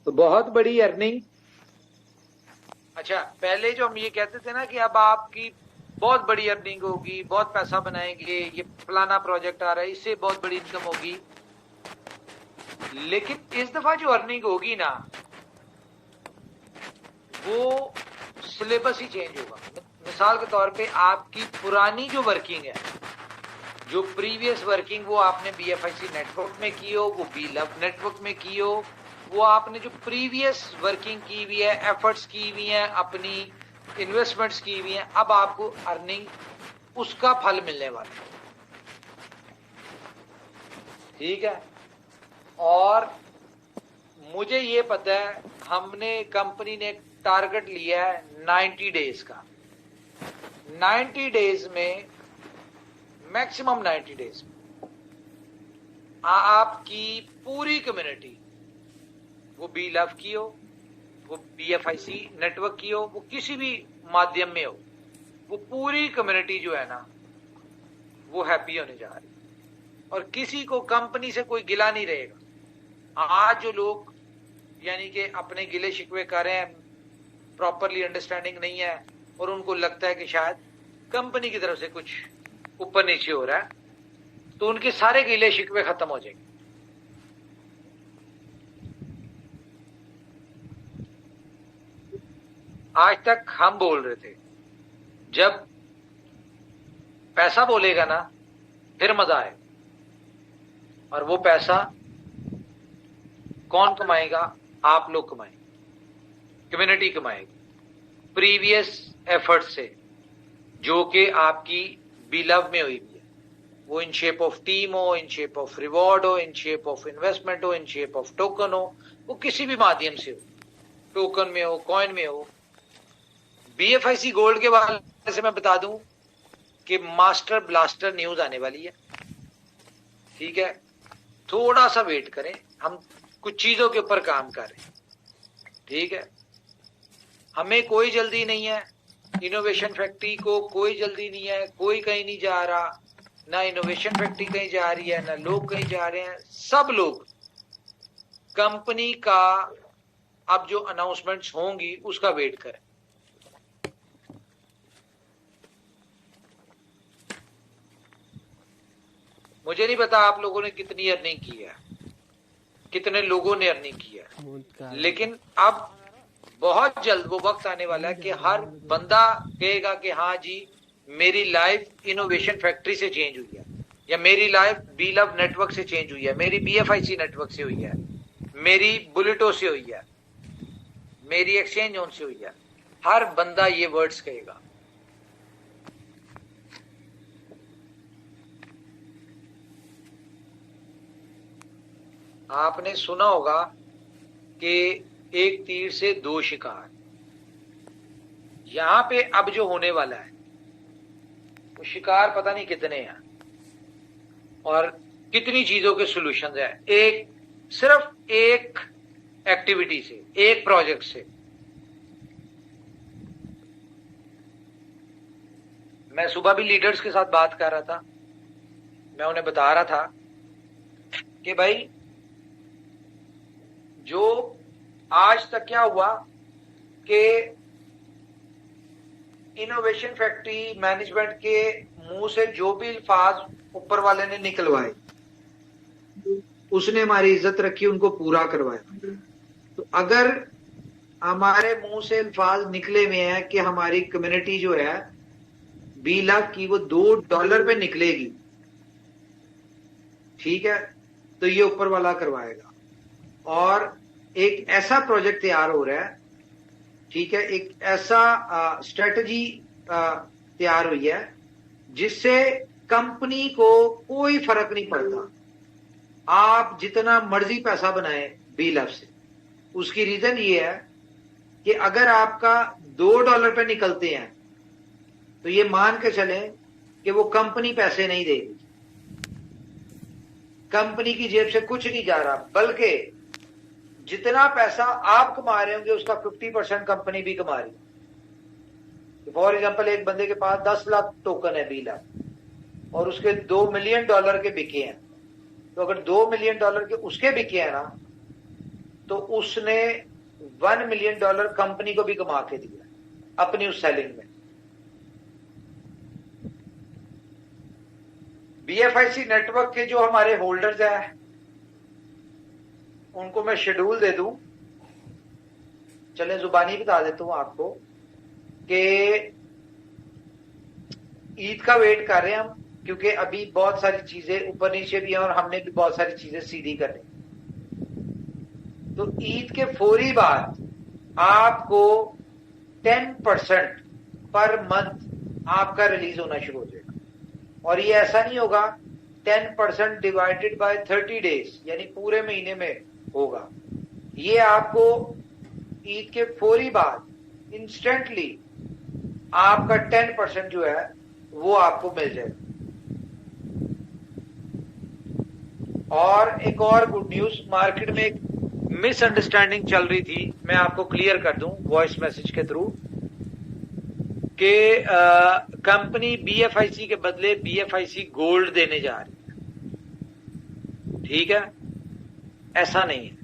तो बहुत बड़ी अर्निंग। अच्छा, पहले जो हम ये कहते थे ना कि अब आपकी बहुत बड़ी अर्निंग होगी, बहुत पैसा बनाएंगे, ये फलाना प्रोजेक्ट आ रहा है, इससे बहुत बड़ी इनकम होगी। लेकिन इस दफा जो अर्निंग होगी ना, वो सिलेबस ही चेंज होगा। मिसाल के तौर पे आपकी पुरानी जो वर्किंग है, जो प्रीवियस वर्किंग वो आपने बीएफआईसी नेटवर्क में की हो, वो बी लव नेटवर्क में की हो, वो आपने जो प्रीवियस वर्किंग की हुई है, एफर्ट्स की हुई हैं, अपनी इन्वेस्टमेंट्स की हुई हैं, अब आपको अर्निंग उसका फल मिलने वाला है। ठीक है। और मुझे ये पता है, हमने कंपनी ने एक टारगेट लिया है 90 डेज का। 90 डेज में, मैक्सिमम 90 डेज में आपकी पूरी कम्युनिटी, वो बी लव की हो, वो बीएफआईसी नेटवर्क की हो, वो किसी भी माध्यम में हो, वो पूरी कम्युनिटी जो है ना, वो हैप्पी होने जा रही है। और किसी को कंपनी से कोई गिला नहीं रहेगा। आज जो लोग यानी कि अपने गिले शिकवे कर रहे हैं, प्रॉपरली अंडरस्टैंडिंग नहीं है, और उनको लगता है कि शायद कंपनी की तरफ से कुछ ऊपर नीचे हो रहा है, तो उनके सारे गिले शिकवे खत्म हो जाएंगे। आज तक हम बोल रहे थे, जब पैसा बोलेगा ना, फिर मजा आएगा। और वो पैसा कौन कमाएगा? आप लोग कमाएंगे, कम्युनिटी कमाएगी, प्रीवियस एफर्ट से, जो कि आपकी बिलव में हुई भी है। वो इन शेप ऑफ टीम हो, इन शेप ऑफ रिवॉर्ड हो, इन शेप ऑफ इन्वेस्टमेंट हो, इन शेप ऑफ टोकन हो, वो किसी भी माध्यम से हो, टोकन में हो, कॉइन में हो। बीएफआईसी गोल्ड के बारे से मैं बता दूं कि मास्टर ब्लास्टर न्यूज आने वाली है। ठीक है, थोड़ा सा वेट करें, हम कुछ चीजों के ऊपर काम कर रहे हैं। ठीक है, हमें कोई जल्दी नहीं है, इनोवेशन फैक्ट्री को कोई जल्दी नहीं है, कोई कहीं नहीं जा रहा, ना इनोवेशन फैक्ट्री कहीं जा रही है, ना लोग कहीं जा रहे हैं। सब लोग कंपनी का अब जो अनाउंसमेंट्स होंगी उसका वेट करें। मुझे नहीं पता आप लोगों ने कितनी अर्निंग की है, कितने लोगों ने अर्निंग की है, लेकिन अब बहुत जल्द वो वक्त आने वाला है कि हर बंदा कहेगा कि हाँ जी, मेरी लाइफ इनोवेशन फैक्ट्री से चेंज हुई है, या मेरी लाइफ बी लव नेटवर्क से चेंज हुई है, मेरी बीएफआईसी नेटवर्क से हुई है, मेरी बुलेटो से हुई है, मेरी एक्सचेंज ऑन से हुई है। हर बंदा ये वर्ड्स कहेगा। आपने सुना होगा कि एक तीर से दो शिकार। यहां पे अब जो होने वाला है, वो शिकार पता नहीं कितने हैं और कितनी चीजों के सॉल्यूशंस है, एक सिर्फ एक एक्टिविटी से, एक प्रोजेक्ट से। मैं सुबह भी लीडर्स के साथ बात कर रहा था, मैं उन्हें बता रहा था कि भाई, जो आज तक क्या हुआ कि इनोवेशन फैक्ट्री मैनेजमेंट के मुंह से जो भी अल्फाज ऊपर वाले ने निकलवाए, उसने हमारी इज्जत रखी, उनको पूरा करवाया। तो अगर हमारे मुंह से अल्फाज निकले हुए हैं कि हमारी कम्युनिटी जो है 20 लाख की, वो $2 पे निकलेगी, ठीक है, तो ये ऊपर वाला करवाएगा। और एक ऐसा प्रोजेक्ट तैयार हो रहा है, ठीक है, एक ऐसा स्ट्रेटजी तैयार हुई है जिससे कंपनी को कोई फर्क नहीं पड़ता, आप जितना मर्जी पैसा बनाए बी लव से। उसकी रीजन ये है कि अगर आपका $2 पे निकलते हैं, तो ये मान के चले कि वो कंपनी पैसे नहीं देगी, कंपनी की जेब से कुछ नहीं जा रहा, बल्कि जितना पैसा आप कमा रहे होंगे उसका 50% कंपनी भी कमा रही है। फॉर एग्जांपल, एक बंदे के पास 10 लाख टोकन है, 20 लाख, और उसके $2 मिलियन के बिके हैं, तो अगर $2 मिलियन के उसके बिके हैं ना, तो तो उसने $1 मिलियन कंपनी को भी कमा के दिया अपनी उस सेलिंग में। BFIC नेटवर्क के जो हमारे होल्डर्स हैं उनको मैं शेड्यूल दे दूं, चले जुबानी बता देता हूं आपको कि ईद का वेट कर रहे हैं हम, क्योंकि अभी बहुत सारी चीजें ऊपर नीचे भी हैं और हमने भी बहुत सारी चीजें सीधी करनी। तो ईद के फौरी बाद आपको 10% पर मंथ आपका रिलीज होना शुरू हो जाएगा, और ये ऐसा नहीं होगा 10% डिवाइडेड बाय 30 डेज, यानी पूरे महीने में होगा। ये आपको ईद के फौरी बाद इंस्टेंटली आपका 10% जो है वो आपको मिल जाएगा। और एक और गुड न्यूज, मार्केट में एक मिसअंडरस्टैंडिंग चल रही थी, मैं आपको क्लियर कर दूं वॉइस मैसेज के थ्रू, कि कंपनी BFIC के बदले BFIC गोल्ड देने जा रही है। ठीक है, ऐसा नहीं है।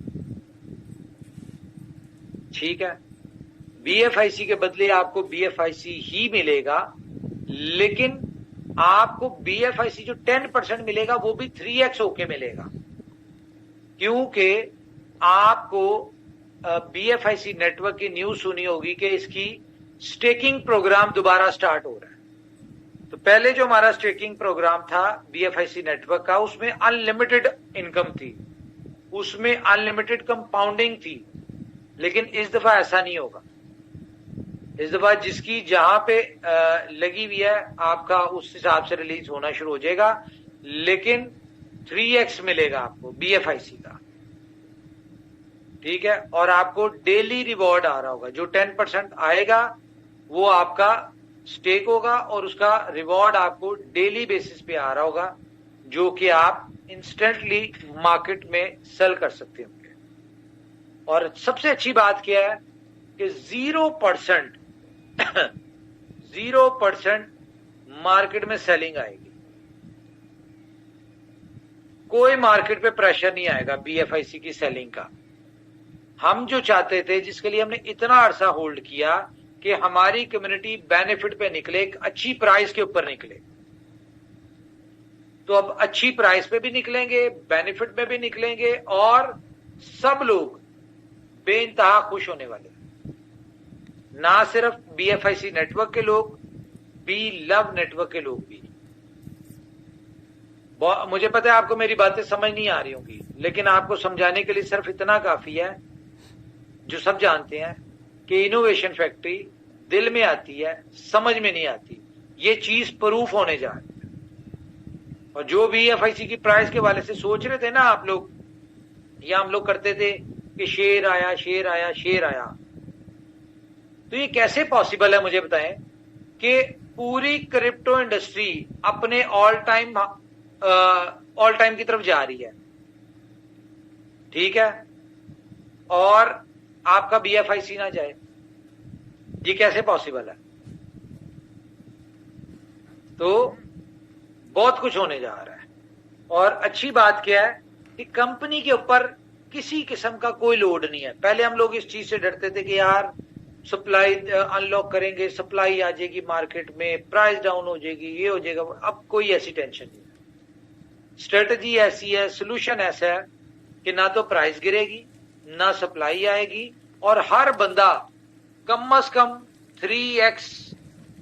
ठीक है, BFIC के बदले आपको BFIC ही मिलेगा, लेकिन आपको BFIC जो 10% मिलेगा वो भी 3x होके मिलेगा, क्योंकि आपको BFIC नेटवर्क की न्यूज सुनी होगी कि इसकी स्टेकिंग प्रोग्राम दोबारा स्टार्ट हो रहा है। तो पहले जो हमारा स्टेकिंग प्रोग्राम था BFIC नेटवर्क का, उसमें अनलिमिटेड इनकम थी, उसमें अनलिमिटेड कंपाउंडिंग थी, लेकिन इस दफा ऐसा नहीं होगा। इस दफा जिसकी जहां पे लगी हुई है आपका उस हिसाब से रिलीज होना शुरू हो जाएगा, लेकिन 3x मिलेगा आपको BFIC का। ठीक है, और आपको डेली रिवॉर्ड आ रहा होगा, जो 10% आएगा वो आपका स्टेक होगा और उसका रिवॉर्ड आपको डेली बेसिस पे आ रहा होगा, जो कि आप इंस्टेंटली मार्केट में सेल कर सकते होंगे। और सबसे अच्छी बात क्या है कि 0% मार्केट में सेलिंग आएगी, कोई मार्केट पे प्रेशर नहीं आएगा BFIC की सेलिंग का। हम जो चाहते थे, जिसके लिए हमने इतना अरसा होल्ड किया, कि हमारी कम्युनिटी बेनिफिट पे निकले, एक अच्छी प्राइस के ऊपर निकले, तो अब अच्छी प्राइस पे भी निकलेंगे, बेनिफिट में भी निकलेंगे, और सब लोग बेइंतहा खुश होने वाले, ना सिर्फ BFIC नेटवर्क के लोग, BLOVE नेटवर्क के लोग भी। मुझे पता है आपको मेरी बातें समझ नहीं आ रही होंगी, लेकिन आपको समझाने के लिए सिर्फ इतना काफी है, जो सब जानते हैं कि इनोवेशन फैक्ट्री दिल में आती है, समझ में नहीं आती। ये चीज प्रूफ होने जा रही है। और जो BFIC की प्राइस के वाले से सोच रहे थे ना आप लोग, या हम लोग करते थे कि शेर आया शेर आया शेर आया, तो ये कैसे पॉसिबल है मुझे बताएं कि पूरी क्रिप्टो इंडस्ट्री अपने ऑल टाइम की तरफ जा रही है, ठीक है, और आपका BFIC ना जाए? ये कैसे पॉसिबल है? तो बहुत कुछ होने जा रहा है। और अच्छी बात क्या है कि कंपनी के ऊपर किसी किस्म का कोई लोड नहीं है। पहले हम लोग इस चीज से डरते थे कि यार सप्लाई अनलॉक करेंगे, सप्लाई आ जाएगी मार्केट में, प्राइस डाउन हो जाएगी, ये हो जाएगा। अब कोई ऐसी टेंशन नहीं है। स्ट्रेटजी ऐसी है, सोल्यूशन ऐसा है कि ना तो प्राइस गिरेगी, ना सप्लाई आएगी, और हर बंदा कम से कम 3x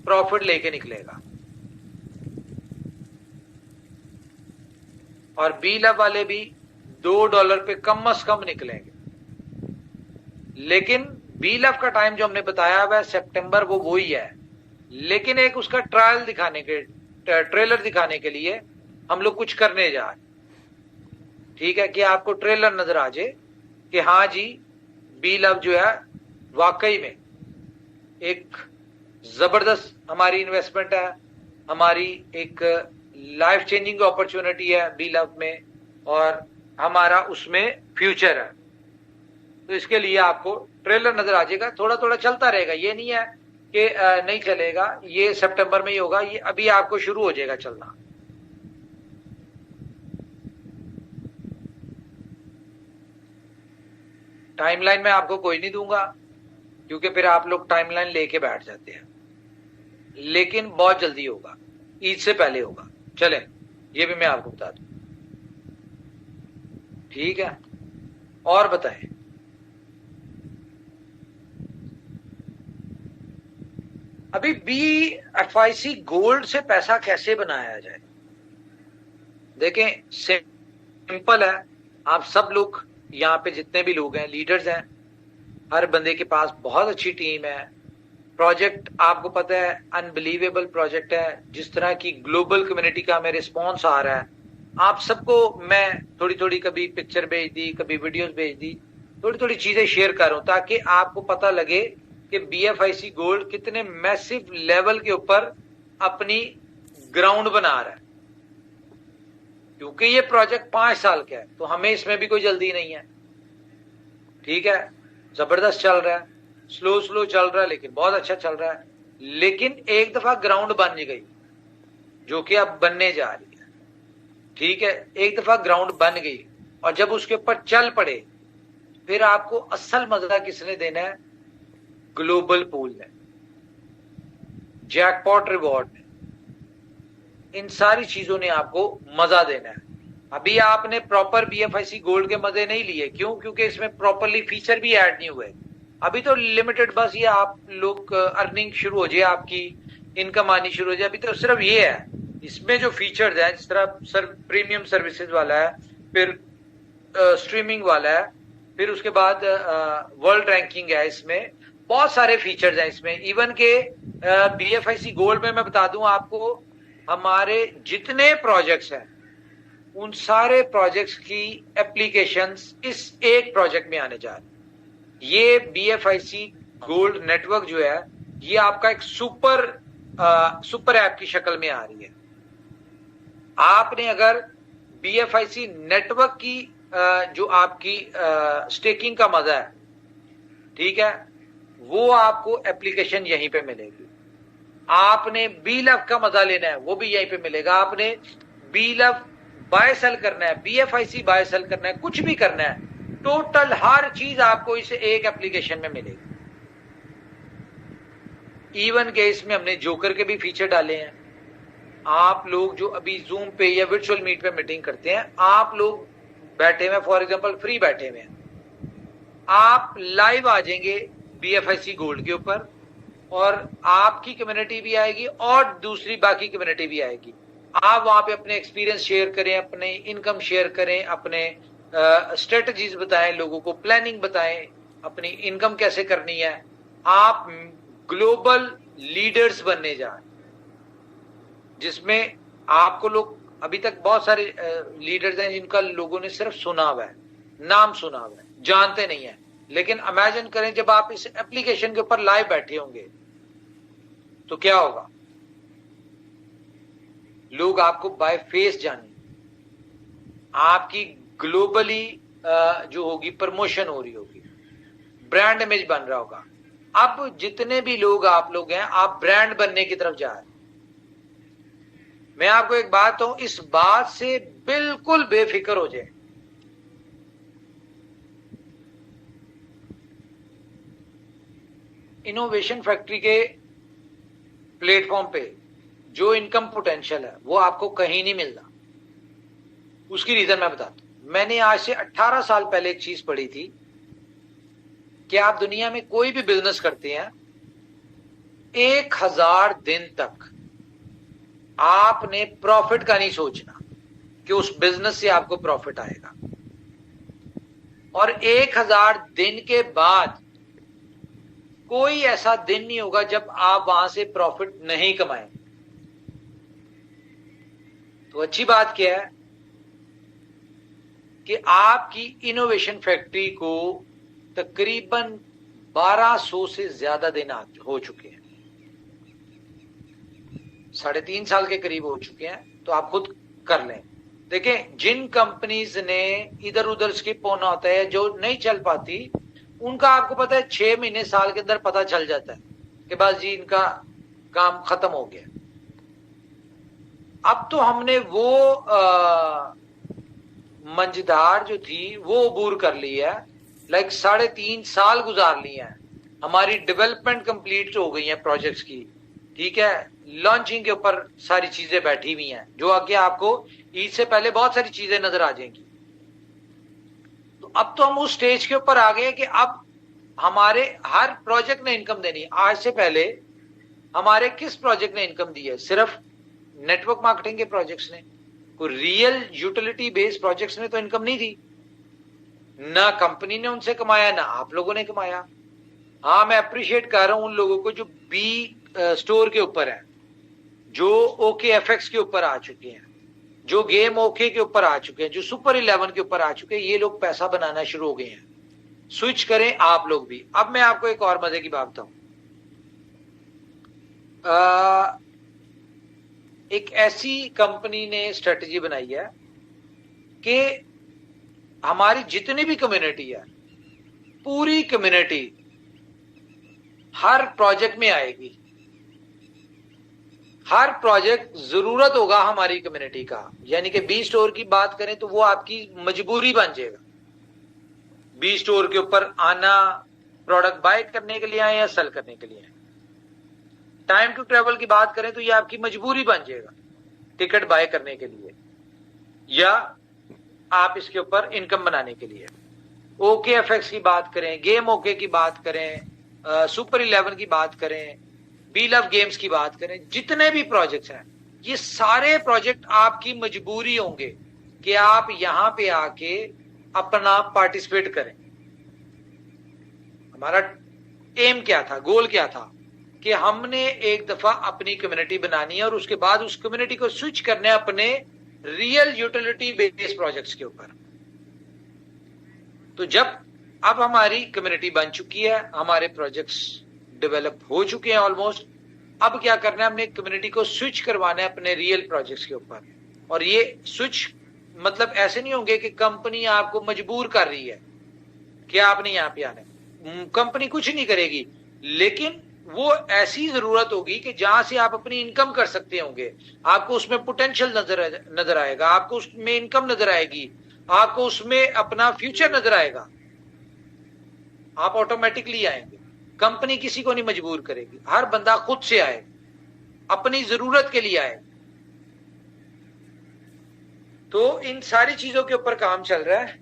प्रॉफिट लेके निकलेगा। और BLOVE वाले भी $2 पे कम से कम निकलेंगे। लेकिन BLOVE का टाइम जो हमने बताया हुआ है सितंबर, वो वही है, लेकिन एक उसका ट्रायल दिखाने के, ट्रेलर दिखाने के लिए हम लोग कुछ करने जा रहे, ठीक है, कि आपको ट्रेलर नजर आ जाए कि हाँ जी BLOVE जो है वाकई में एक जबरदस्त हमारी इन्वेस्टमेंट है, हमारी एक लाइफ चेंजिंग अपॉर्चुनिटी है BLOVE में, और हमारा उसमें फ्यूचर है। तो इसके लिए आपको ट्रेलर नजर आ जाएगा, थोड़ा थोड़ा चलता रहेगा। ये नहीं है कि नहीं चलेगा, ये सितंबर में ही होगा, ये अभी आपको शुरू हो जाएगा चलना। टाइमलाइन मैं आपको कोई नहीं दूंगा, क्योंकि फिर आप लोग टाइमलाइन लेके बैठ जाते हैं, लेकिन बहुत जल्दी होगा, ईद से पहले होगा। चलें, ये भी मैं आपको बता दूं, ठीक है? और बताएं, अभी BFIC गोल्ड से पैसा कैसे बनाया जाए? देखें, सिंपल है। आप सब लोग यहाँ पे जितने भी लोग हैं, लीडर्स हैं, हर बंदे के पास बहुत अच्छी टीम है। प्रोजेक्ट आपको पता है अनबिलीवेबल प्रोजेक्ट है। जिस तरह की ग्लोबल कम्युनिटी का हमें रिस्पॉन्स आ रहा है, आप सबको मैं थोड़ी थोड़ी कभी पिक्चर भेज दी, कभी वीडियोस भेज दी, थोड़ी थोड़ी चीजें शेयर कर रहा हूं ताकि आपको पता लगे कि BFIC गोल्ड कितने मैसिव लेवल के ऊपर अपनी ग्राउंड बना रहा है। क्योंकि ये प्रोजेक्ट 5 साल का है, तो हमें इसमें भी कोई जल्दी नहीं है, ठीक है? जबरदस्त चल रहा है, स्लो चल रहा है, लेकिन बहुत अच्छा चल रहा है। लेकिन एक दफा ग्राउंड बन गई, जो कि अब बनने जा रही है, ठीक है? एक दफा ग्राउंड बन गई और जब उसके ऊपर चल पड़े, फिर आपको असल मजा किसने देना है? ग्लोबल पूल ने, जैकपॉट रिवॉर्ड ने, इन सारी चीजों ने आपको मजा देना है। अभी आपने प्रॉपर BFIC गोल्ड के मजे नहीं लिए। क्यों? क्योंकि इसमें प्रॉपरली फीचर भी ऐड नहीं हुए। अभी तो लिमिटेड, बस ये आप लोग अर्निंग शुरू हो जाए, आपकी इनकम आनी शुरू हो जाए। अभी तो सिर्फ ये है। इसमें जो फीचर्स है, जिस तरह प्रीमियम सर्विसेज वाला है, फिर स्ट्रीमिंग वाला है, फिर उसके बाद वर्ल्ड रैंकिंग है, इसमें बहुत सारे फीचर्स हैं इसमें। इवन के BFIC गोल्ड में मैं बता दूं आपको, हमारे जितने प्रोजेक्ट्स हैं उन सारे प्रोजेक्ट्स की एप्लीकेशंस इस एक प्रोजेक्ट में आने जा रही। ये BFIC गोल्ड नेटवर्क जो है, ये आपका एक सुपर ऐप की शक्ल में आ रही है। आपने अगर BFIC नेटवर्क की जो आपकी स्टेकिंग का मजा है, ठीक है, वो आपको एप्लीकेशन यहीं पे मिलेगी। आपने BLUF का मजा लेना है, वो भी यहीं पे मिलेगा। आपने BLUF बाय सेल करना है, BFIC बाय सेल करना है, कुछ भी करना है, टोटल हर चीज आपको इस एक एप्लीकेशन में मिलेगी। इवन के इसमें हमने जोकर के भी फीचर डाले हैं। आप लोग जो अभी जूम पे या वर्चुअल मीट पे मीटिंग करते हैं, आप लोग बैठे हुए, फॉर एग्जांपल फ्री बैठे हुए हैं, आप लाइव आ जाएंगे BFIC गोल्ड के ऊपर, और आपकी कम्युनिटी भी आएगी और दूसरी बाकी कम्युनिटी भी आएगी। आप वहां पे अपने एक्सपीरियंस शेयर करें, अपने इनकम शेयर करें, अपने स्ट्रेटजीज बताएं, लोगों को प्लानिंग बताएं, अपनी इनकम कैसे करनी है। आप ग्लोबल लीडर्स बनने जा रहे, जिसमें आपको लोग, अभी तक बहुत सारे लीडर्स हैं जिनका लोगों ने सिर्फ सुना हुआ है, नाम सुना हुआ है, जानते नहीं है। लेकिन इमेजिन करें जब आप इस एप्लीकेशन के ऊपर लाइव बैठे होंगे तो क्या होगा? लोग आपको बाय फेस जानेंगे, आपकी ग्लोबली जो होगी प्रमोशन हो रही होगी, ब्रांड इमेज बन रहा होगा। अब जितने भी लोग आप लोग हैं, आप ब्रांड बनने की तरफ जा रहे हैं। मैं आपको एक बात कहूं, इस बात से बिल्कुल बेफिक्र हो जाए। इनोवेशन फैक्ट्री के प्लेटफॉर्म पे जो इनकम पोटेंशियल है वो आपको कहीं नहीं मिलता। उसकी रीजन मैं बताता हूं। मैंने आज से 18 साल पहले एक चीज पढ़ी थी कि आप दुनिया में कोई भी बिजनेस करते हैं, 1000 दिन तक आपने प्रॉफिट का नहीं सोचना कि उस बिजनेस से आपको प्रॉफिट आएगा, और 1000 दिन के बाद कोई ऐसा दिन नहीं होगा जब आप वहां से प्रॉफिट नहीं कमाएंगे। तो अच्छी बात क्या है कि आपकी इनोवेशन फैक्ट्री को तकरीबन 1200 से ज्यादा दिन हो चुके हैं, 3.5 साल के करीब हो चुके हैं। तो आप खुद कर लें। देखें, जिन कंपनीज ने इधर उधर स्किप होना होता है, जो नहीं चल पाती, उनका आपको पता है 6 महीने साल के अंदर पता चल जाता है कि बस जी इनका काम खत्म हो गया। अब तो हमने वो मंझधार जो थी वो अबूर कर ली है। लाइक 3.5 साल गुजार लिए हैं, हमारी डेवलपमेंट कंप्लीट हो गई है प्रोजेक्ट्स की, ठीक है, लॉन्चिंग के ऊपर सारी चीजें बैठी हुई हैं, जो आगे आपको ईद से पहले बहुत सारी चीजें नजर आ जाएंगी। तो अब तो हम उस स्टेज के ऊपर आ गए कि अब हमारे हर प्रोजेक्ट ने इनकम देनी है। आज से पहले हमारे किस प्रोजेक्ट ने इनकम दी है? सिर्फ नेटवर्क मार्केटिंग के प्रोजेक्ट्स ने, कोई रियल यूटिलिटी बेस्ड प्रोजेक्ट्स ने तो इनकम नहीं दी। ना कंपनी ने उनसे कमाया, ना आप लोगों ने कमाया। हाँ, मैं अप्रिशिएट कर रहा हूं उन लोगों को जो बी स्टोर के ऊपर है, जो ओके एफएक्स के ऊपर आ चुके हैं, जो गेम ओके के ऊपर आ चुके हैं, जो सुपर 11 के ऊपर आ चुके हैं। ये लोग पैसा बनाना शुरू हो गए हैं। स्विच करें आप लोग भी। अब मैं आपको एक और मजे की बात बताऊं। एक ऐसी कंपनी ने स्ट्रेटजी बनाई है कि हमारी जितनी भी कम्युनिटी है, पूरी कम्युनिटी हर प्रोजेक्ट में आएगी। हर प्रोजेक्ट जरूरत होगा हमारी कम्युनिटी का। यानी कि बी स्टोर की बात करें तो वो आपकी मजबूरी बन जाएगा। बी स्टोर के ऊपर आना, प्रोडक्ट बाय करने के लिए आए या सेल करने के लिए आए। टाइम टू ट्रेवल की बात करें तो ये आपकी मजबूरी बन जाएगा टिकट बाय करने के लिए, या आप इसके ऊपर इनकम बनाने के लिए। ओके एफएक्स की बात करें, गेम ओके की बात करें, सुपर 11 की बात करें, बी लव गेम्स की बात करें, जितने भी प्रोजेक्ट्स हैं, ये सारे प्रोजेक्ट आपकी मजबूरी होंगे कि आप यहां पे आके अपना पार्टिसिपेट करें। हमारा एम क्या था, गोल क्या था कि हमने एक दफा अपनी कम्युनिटी बनानी है और उसके बाद उस कम्युनिटी को स्विच करना है अपने रियल यूटिलिटी बेस्ड प्रोजेक्ट्स के ऊपर। तो जब अब हमारी कम्युनिटी बन चुकी है, हमारे प्रोजेक्ट्स डेवलप हो चुके हैं ऑलमोस्ट, अब क्या करना है, हमने कम्युनिटी को स्विच करवाना है अपने रियल प्रोजेक्ट्स के ऊपर। और ये स्विच मतलब ऐसे नहीं होंगे कि कंपनी आपको मजबूर कर रही है कि आपने यहां पे आना है। कंपनी कुछ नहीं करेगी, लेकिन वो ऐसी जरूरत होगी कि जहां से आप अपनी इनकम कर सकते होंगे। आपको उसमें पोटेंशियल नजर आएगा, आपको उसमें इनकम नजर आएगी, आपको उसमें अपना फ्यूचर नजर आएगा। आप ऑटोमेटिकली आएंगे। कंपनी किसी को नहीं मजबूर करेगी, हर बंदा खुद से आए, अपनी जरूरत के लिए आए। तो इन सारी चीजों के ऊपर काम चल रहा है।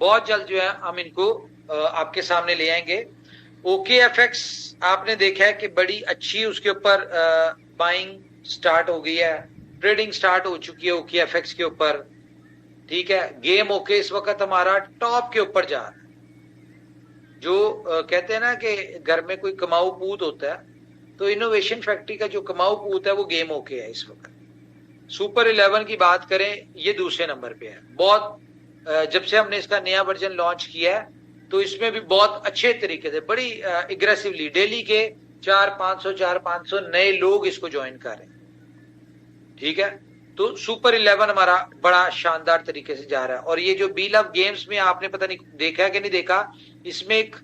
बहुत जल्द जो है हम इनको आपके सामने ले आएंगे। ओके एफएक्स आपने देखा है कि बड़ी अच्छी उसके ऊपर बाइंग स्टार्ट हो गई है, ट्रेडिंग स्टार्ट हो चुकी है ओके एफएक्स के ऊपर, ठीक है। गेम ओके इस वक्त हमारा टॉप के ऊपर जा रहा है। जो कहते हैं ना कि घर में कोई कमाऊ पूत होता है, तो इनोवेशन फैक्ट्री का जो कमाऊ पूत है वो गेम ओके है इस वक्त। सुपर 11 की बात करें, ये दूसरे नंबर पे है। बहुत जब से हमने इसका नया वर्जन लॉन्च किया है तो इसमें भी बहुत अच्छे तरीके से, बड़ी एग्रेसिवली डेली के 400-500 नए लोग इसको ज्वाइन कर रहे हैं, ठीक है। तो सुपर 11 हमारा बड़ा शानदार तरीके से जा रहा है। और ये जो बी लव गेम्स में आपने पता नहीं देखा है कि नहीं देखा, इसमें एक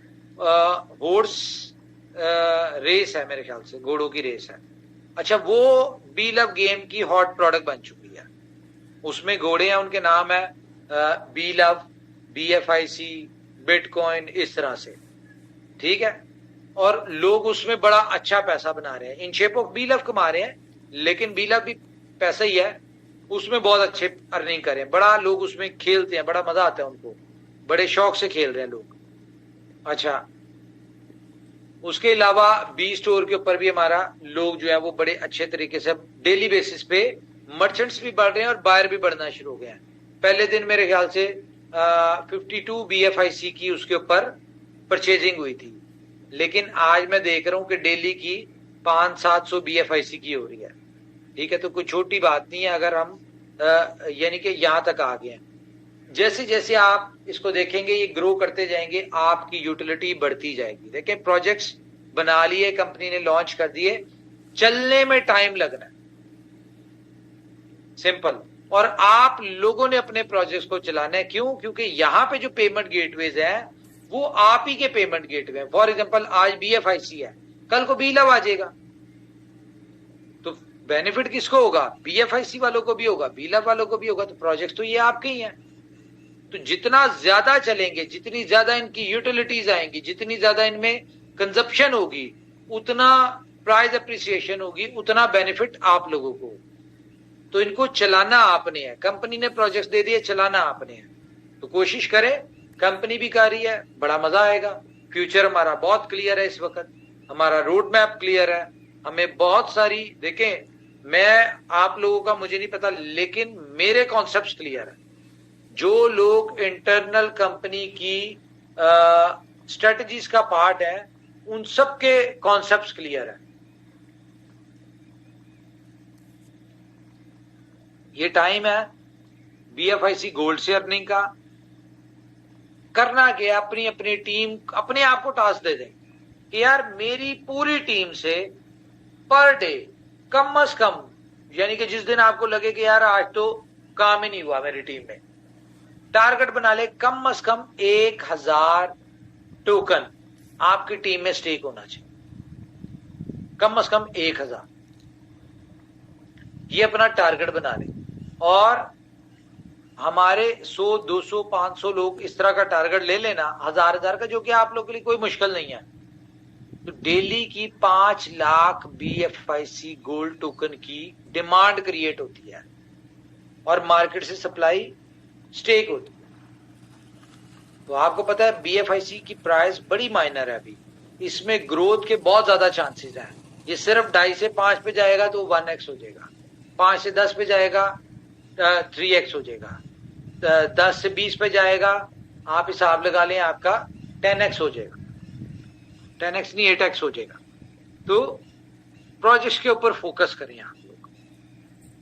हॉर्स रेस है, मेरे ख्याल से घोड़ों की रेस है। अच्छा, वो बी लव गेम की हॉट प्रोडक्ट बन चुकी है। उसमें घोड़े हैं, उनके नाम है बी लव, BFIC, बिटकॉइन, इस तरह से, ठीक है। और लोग उसमें बड़ा अच्छा पैसा बना रहे हैं, in shape of B love कमा रहे हैं, लेकिन बी लव भी पैसा ही है, उसमें बहुत अच्छे अर्निंग कर रहे हैं। बड़ा लोग उसमें खेलते हैं, बड़ा मजा आता है उनको, बड़े शौक से खेल रहे हैं लोग। अच्छा, उसके अलावा बी स्टोर के ऊपर भी हमारा लोग जो है वो बड़े अच्छे तरीके से डेली बेसिस पे मर्चेंट्स भी बढ़ रहे हैं और बायर भी बढ़ना शुरू हो गए हैं। पहले दिन मेरे ख्याल से 52 BFIC की उसके ऊपर परचेजिंग हुई थी, लेकिन आज मैं देख रहा हूं कि डेली की 500-700 BFIC की हो रही है, ठीक है। तो कोई छोटी बात नहीं है अगर हम यानी कि यहां तक आ गए हैं। जैसे जैसे आप इसको देखेंगे ये ग्रो करते जाएंगे, आपकी यूटिलिटी बढ़ती जाएगी। देखें, प्रोजेक्ट्स बना लिए, कंपनी ने लॉन्च कर दिए, चलने में टाइम लगना है, सिंपल। और आप लोगों ने अपने प्रोजेक्ट्स को चलाना है। क्यों? क्योंकि यहां पे जो पेमेंट गेटवेज है वो आप ही के पेमेंट गेटवे हैं। फॉर एग्जांपल आज BFIC है, कल को बी लव आ जाएगा, तो बेनिफिट किसको होगा? BFIC वालों को भी होगा, बी लव वालों को भी होगा। तो प्रोजेक्ट तो ये आपके ही हैं। तो जितना ज्यादा चलेंगे, जितनी ज्यादा इनकी यूटिलिटीज आएंगी, जितनी ज्यादा इनमें कंजप्शन होगी, उतना प्राइस अप्रिसिएशन होगी, उतना बेनिफिट आप लोगों को। तो इनको चलाना आपने है, कंपनी ने प्रोजेक्ट्स दे दिए, चलाना आपने है। तो कोशिश करें, कंपनी भी कर रही है, बड़ा मजा आएगा। फ्यूचर हमारा बहुत क्लियर है, इस वक्त हमारा रोड मैप क्लियर है। हमें बहुत सारी, देखें, मैं आप लोगों का मुझे नहीं पता, लेकिन मेरे कॉन्सेप्ट्स क्लियर है। जो लोग इंटरनल कंपनी की स्ट्रेटजीज का पार्ट है, उन सब के कॉन्सेप्ट्स क्लियर है। ये टाइम है BFIC गोल्ड से अर्निंग का। करना क्या, अपनी अपनी टीम, अपने आप को टास्क दे दें कि यार मेरी पूरी टीम से पर डे कम से कम, यानी कि जिस दिन आपको लगे कि यार आज तो काम ही नहीं हुआ मेरी टीम में, टारगेट बना ले, कम से कम 1000 टोकन आपकी टीम में स्टेक होना चाहिए। कम से कम 1000, ये अपना टारगेट बना ले। और हमारे 100, 200, 500 लोग इस तरह का टारगेट ले लेना, 1000 का, जो कि आप लोगों के लिए कोई मुश्किल नहीं है। तो डेली की 5 लाख BFIC गोल्ड टोकन की डिमांड क्रिएट होती है और मार्केट से सप्लाई स्टेक होती है। तो आपको पता है BFIC की प्राइस बड़ी माइनर है अभी, इसमें ग्रोथ के बहुत ज्यादा चांसेस हैं। ये सिर्फ 2.5 से 5 पे जाएगा तो 1x हो जाएगा, 5 से 10 पे जाएगा 3x हो जाएगा, 10 से 20 पे जाएगा, आप हिसाब लगा लें, आपका 10x हो जाएगा, 10x नहीं 8x हो जाएगा। तो प्रोजेक्ट्स के ऊपर फोकस करें आप लोग।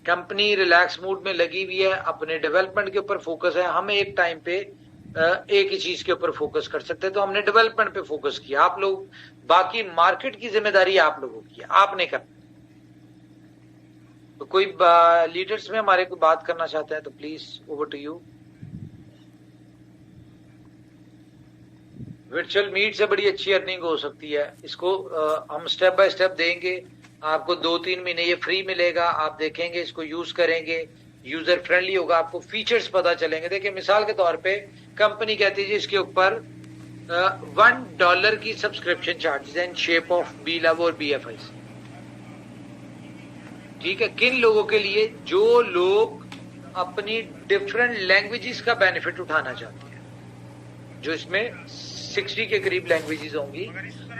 कंपनी रिलैक्स मूड में लगी हुई है, अपने डेवलपमेंट के ऊपर फोकस है। हम एक टाइम पे एक ही चीज के ऊपर फोकस कर सकते हैं, तो हमने डेवलपमेंट पे फोकस किया। आप लोग, बाकी मार्केट की जिम्मेदारी आप लोगों की है, आपने करना। तो कोई लीडर्स में हमारे को बात करना चाहते हैं तो please over to you. Virtual meet से बड़ी अच्छी अर्निंग हो सकती है। इसको हम स्टेप बाय स्टेप देंगे आपको। 2-3 महीने ये फ्री मिलेगा, आप देखेंगे, इसको यूज करेंगे, यूजर फ्रेंडली होगा, आपको फीचर्स पता चलेंगे। देखिए मिसाल के तौर पे कंपनी कहती है जी इसके ऊपर $1 की subscription charges in shape of BLOVE और BFIC। ठीक है, किन लोगों के लिए? जो लोग अपनी डिफरेंट लैंग्वेजेस का बेनिफिट उठाना चाहते हैं, जो इसमें 60 के करीब लैंग्वेजेस होंगी।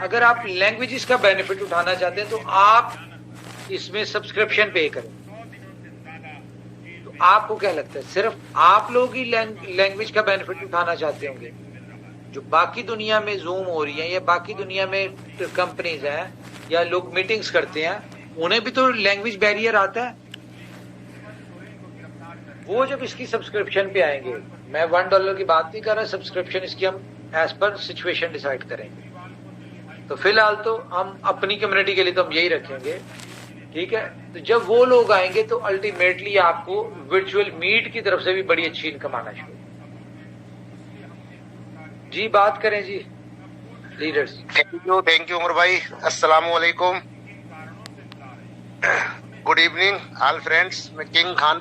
अगर आप लैंग्वेजेस का बेनिफिट उठाना चाहते हैं तो आप इसमें सब्सक्रिप्शन पे करें। तो आपको क्या लगता है, सिर्फ आप लोग ही लैंग्वेज का बेनिफिट उठाना चाहते होंगे? जो बाकी दुनिया में जूम हो रही है या बाकी दुनिया में कंपनीज हैं या लोग मीटिंग्स करते हैं, उन्हें भी तो लैंग्वेज बैरियर आता है। वो जब इसकी सब्सक्रिप्शन पे आएंगे, मैं $1 की बात नहीं कर रहा, सब्सक्रिप्शन इसकी हम एज पर सिचुएशन डिसाइड करेंगे। तो फिलहाल तो हम अपनी कम्युनिटी के लिए तो हम यही रखेंगे, ठीक है। तो जब वो लोग आएंगे तो अल्टीमेटली आपको वर्चुअल मीट की तरफ से भी बड़ी अच्छी इनकम आना शुरू। जी बात करें जी लीडर्स। थैंक यू उमर भाई। अस्सलाम वालेकुम, गुड इवनिंग ऑल फ्रेंड्स। मैं किंग खान